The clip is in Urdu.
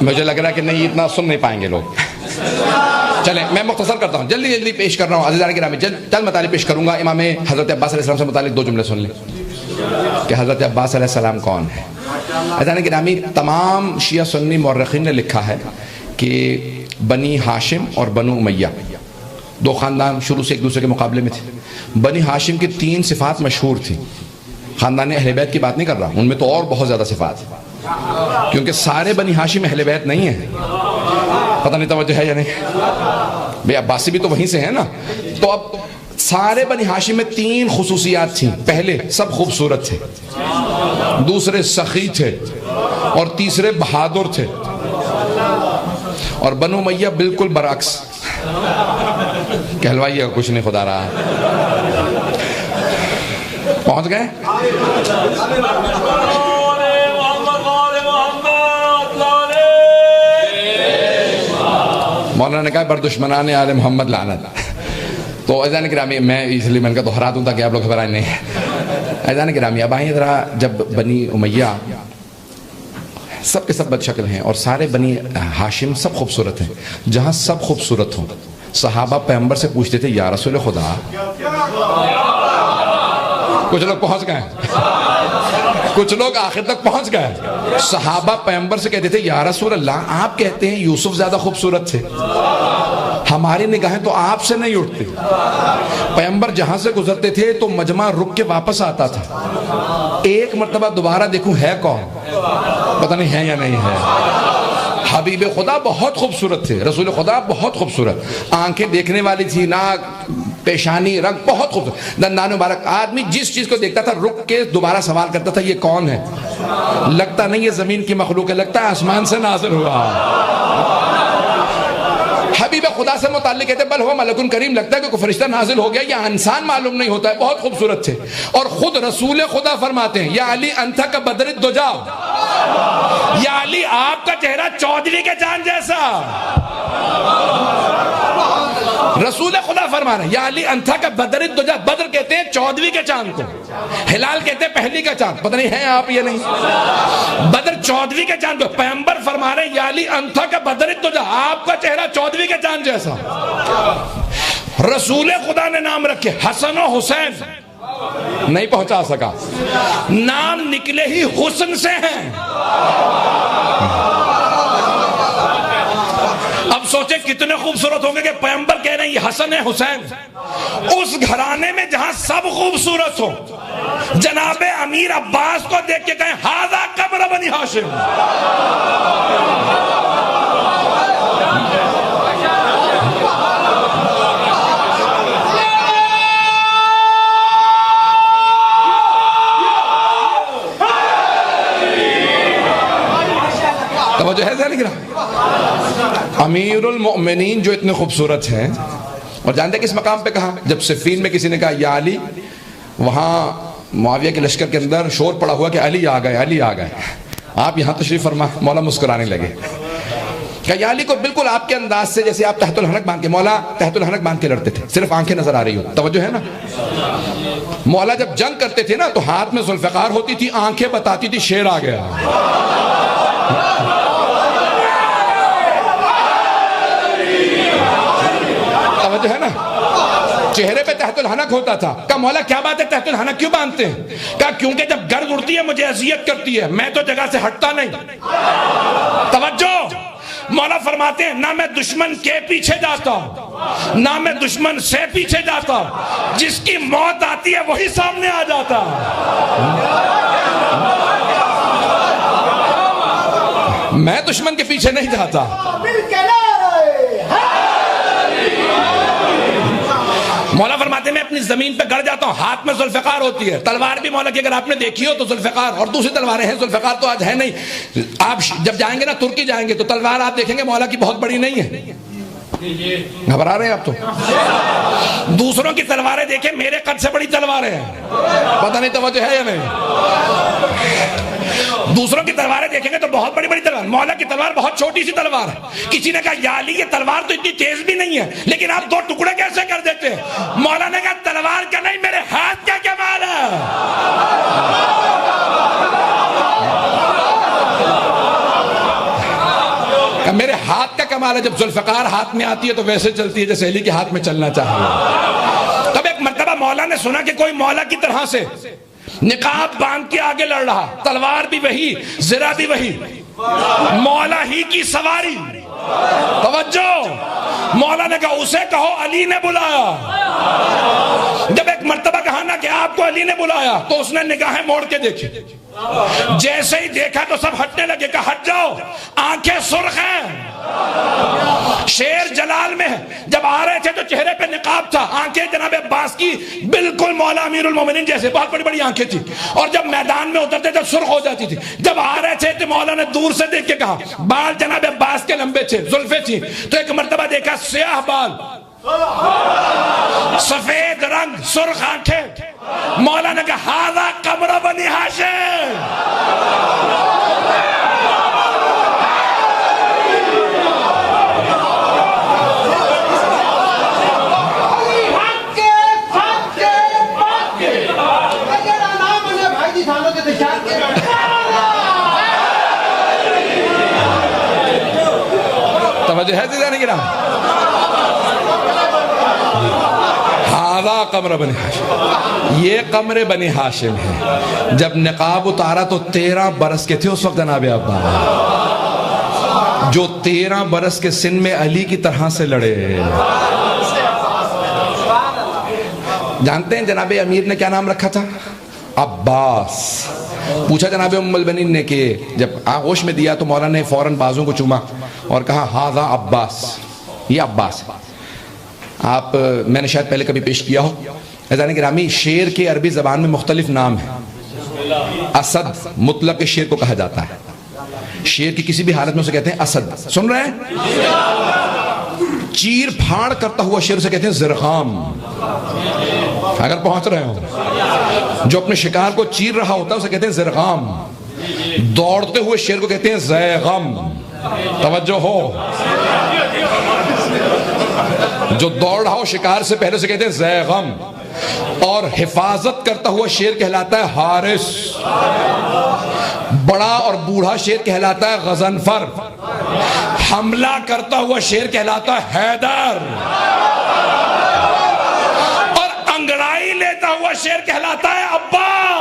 مجھے لگ رہا ہے کہ نہیں اتنا سن نہیں پائیں گے لوگ. چلیں میں مختصر کرتا ہوں, جلدی جلدی پیش کر رہا ہوں. عزیزان گرامی چند مطالب پیش کروں گا. امام حضرت عباس علیہ السلام سے متعلق 2 جملے سن لیں کہ حضرت عباس علیہ السلام کون ہے. عزیزان گرامی تمام شیعہ سنی مورخین نے لکھا ہے کہ بنی ہاشم اور بنو امیہ 2 خاندان شروع سے ایک دوسرے کے مقابلے میں تھے. بنی ہاشم کی 3 صفات مشہور تھیں. خاندان اہل بیت کی بات نہیں کر رہا, ان میں تو اور بہت زیادہ صفات ہیں, کیونکہ سارے بنی ہاشم اہل بیت نہیں ہیں. پتہ نہیں توجہ ہے یا نہیں بھئی, عباسی بھی تو وہیں سے ہیں نا. تو اب سارے بنی ہاشم میں 3 خصوصیات تھیں. پہلے سب خوبصورت تھے, دوسرے سخی تھے, اور تیسرے بہادر تھے. اور بنو امیہ بالکل برعکس. کہلوائیے کچھ نہیں خدا رہا. پہنچ گئے؟ مولانا نے کہا بردشمنان آل محمد لعنت. تو عزیزان گرامی میں اس لیے میں ان کا دہرا دوں تاکہ آپ لوگ گھبرائیں نہیں. عزیزان گرامی اب آئیں ذرا, جب بنی امیہ سب کے سب بد شکل ہیں اور سارے بنی ہاشم سب خوبصورت ہیں, جہاں سب خوبصورت ہوں صحابہ پیغمبر سے پوچھتے تھے یا رسول خدا. کچھ لوگ پہنچ گئے, کچھ لوگ آخر تک پہنچ گئے. صحابہ پیغمبر سے کہتے تھے یا رسول اللہ آپ کہتے ہیں یوسف زیادہ خوبصورت تھے, ہماری نگاہیں تو آپ سے نہیں اٹھتی. پیغمبر جہاں سے گزرتے تھے تو مجمع رک کے واپس آتا تھا. ایک مرتبہ دوبارہ دیکھوں ہے کون, پتہ نہیں ہے یا نہیں ہے. حبیب خدا بہت خوبصورت تھے, رسول خدا بہت خوبصورت, آنکھیں دیکھنے والی تھی, ناک, پیشانی, رنگ بہت خوبصورت, دندان مبارک. آدمی جس چیز کو دیکھتا تھا رک کے دوبارہ سوال کرتا تھا یہ کون ہے. لگتا نہیں یہ زمین کی مخلوق ہے, لگتا ہے آسمان سے نازل ہوا. حبیب خدا سے متعلق کہتے بل ہوا ملک کریم, لگتا ہے کہ کوئی فرشتہ نازل ہو گیا, یا انسان معلوم نہیں ہوتا ہے. بہت خوبصورت تھے. اور خود رسول خدا فرماتے ہیں یا علی انت کا بدر الدجا, یا علی آپ کا چہرہ چودھری کے چاند جیسا. رسول خدا فرما رہے ہیں یا علی انت کا بدر الدجا. بدر کہتے ہیں چودھری کے چاند کو, ہلال کہتے ہیں پہلی کا چاند. پتہ نہیں ہیں آپ یہ نہیں, بدر چودھری کے چاند کو. پیغمبر فرما رہے ہیں یا علی انت کا بدر الدجا, آپ کا چہرہ چودھری کے چاند جیسا. رسول خدا نے نام رکھے حسن و حسین, نہیں پہنچا سکا, نام نکلے ہی حسن سے ہیں. اب سوچیں کتنے خوبصورت ہوں گے کہ پیغمبر کہہ رہے ہیں یہ حسن ہے حسین. اس گھرانے میں جہاں سب خوبصورت ہو, جناب امیر عباس کو دیکھ کے کہیں ھذا قمر بنی ہاشم. توجہ ہے ذہن گرا. امیر المؤمنین جو اتنے خوبصورت ہیں, اور جانتے کس مقام پہ کہا؟ جب صفین میں کسی نے کہا یا علی, وہاں معاویہ کے لشکر کے اندر شور پڑا ہوا کہ علی آ گئے, علی آ گئے, آپ یہاں تشریف فرما. مولا مسکرانے لگے کہ یا علی کو بالکل آپ کے انداز سے جیسے آپ تحت الحنک باندھ کے, مولا تحت الحنک باندھ کے لڑتے تھے, صرف آنکھیں نظر آ رہی ہو. توجہ ہے نا. مولا جب جنگ کرتے تھے نا تو ہاتھ میں ذوالفقار ہوتی تھی, آنکھیں بتاتی تھی شیر آ گیا. توجہ ہے نا. چہرے پہ تحت الحنک ہوتا تھا. کہا مولا کیا بات ہے تحت الحنک کیوں باندھتے ہیں؟ کہا کیونکہ جب گرد اڑتی ہے مجھے اذیت کرتی ہے, میں تو جگہ سے ہٹتا نہیں. توجہ. مولا فرماتے ہیں نہ میں دشمن کے پیچھے جاتا ہوں, نہ میں دشمن سے پیچھے جاتا ہوں, جس کی موت آتی ہے وہی سامنے آ جاتا. میں دشمن کے پیچھے نہیں جاتا. مولا فرماتے ہیں میں اپنی زمین پہ گڑ جاتا ہوں, ہاتھ میں ذوالفقار ہوتی ہے. تلوار بھی مولا کی اگر آپ نے دیکھی ہو تو ذوالفقار, اور دوسری تلواریں ہیں, ذوالفقار تو آج ہے نہیں. آپ جب جائیں گے نا ترکی جائیں گے تو تلوار آپ دیکھیں گے مولا کی بہت بڑی نہیں ہے. گھبرا رہے ہیں آپ تو. دوسروں کی تلواریں دیکھیں, میرے قد سے بڑی تلواریں ہیں. پتہ نہیں توجہ ہے یا نہیں. دوسروں کی تلواریں دیکھیں گے تو بہت بڑی بڑی تلوار. مولا کی تلوار بہت چھوٹی سی تلوار ہے. کسی نے کہا یا علی یہ تلوار تو اتنی تیز بھی نہیں ہے, لیکن آپ 2 ٹکڑے کیسے کر دیتے ہیں؟ مولا نے کہا تلوار کا نہیں, میرے ہاتھ کا کمال ہے. ہاتھ کا کمال ہے، جب ذوالفقار ہاتھ میں آتی ہے تو ویسے چلتی ہے جیسے علی کے ہاتھ میں چلنا چاہیے۔ تب ایک مرتبہ مولا نے سنا کہ کوئی مولا کی طرح سے نقاب باندھ کے آگے لڑ رہا، تلوار بھی وہی، زرہ بھی وہی، مولا ہی کی سواری۔ توجہ، مولا نے کہا اسے کہو علی نے بلایا۔ جب ایک مرتبہ کہا نا کہ آپ کو علی نے بلایا تو اس نے نگاہیں موڑ کے دیکھی، جیسے ہی دیکھا تو سب ہٹنے لگے، کہا ہٹ جاؤ، آنکھیں سرخ ہیں۔ شیر جلال میں جب آ رہے تھے تو چہرے پہ نقاب تھا، آنکھیں جناب عباس کی بالکل مولا امیر المومنین جیسے بہت بڑی بڑی آنکھیں تھی، اور جب میدان میں اترتے تھے سرخ ہو جاتی تھی۔ جب آ رہے تھے تو مولا نے دور سے دیکھ کے کہا، بال جناب عباس کے لمبے تھے، زلفیں تھی، تو ایک مرتبہ دیکھا سیاہ بال، سفید رنگ، سرخ آنکھیں۔ مولا نے کہا ہذا قمر بنی ہاشم۔ توجہ ہے دیدانی کرام، ہذا قمر بنی ہاشم، یہ قمر بنی ہاشم ہے۔ جب نقاب اتارا تو 13 برس کے تھے اس وقت جناب عباس، جو 13 برس کے سن میں علی کی طرح سے لڑے۔ جانتے ہیں جناب امیر نے کیا نام رکھا تھا؟ عباس۔ پوچھا جناب ام البنین نے کہ جب آغوش میں دیا تو مولا نے فوراً بازوں کو چوما اور کہا ہذا عباس، یہ عباس ہے۔ آپ میں نے شاید پہلے کبھی پیش کیا ہو، عزیزان گرامی، شیر کے عربی زبان میں مختلف نام ہیں۔ اسد مطلق شیر کو کہا جاتا ہے، شیر کی کسی بھی حالت میں اسے کہتے ہیں اسد، سن رہے ہیں؟ چیر پھاڑ کرتا ہوا شیر اسے کہتے ہیں زرغام، اگر پہنچ رہے ہوں۔ جو اپنے شکار کو چیر رہا ہوتا ہے اسے کہتے ہیں زرغام۔ دوڑتے ہوئے شیر کو کہتے ہیں زیغم۔ توجہ ہو، جو دوڑ رہا ہو شکار سے پہلے سے کہتے ہیں زیغم، اور حفاظت کرتا ہوا شیر کہلاتا ہے حارس، بڑا اور بوڑھا شیر کہلاتا ہے غضنفر، حملہ کرتا ہوا شیر کہلاتا ہے حیدر، اور انگڑائی لیتا ہوا شیر کہلاتا ہے عباس۔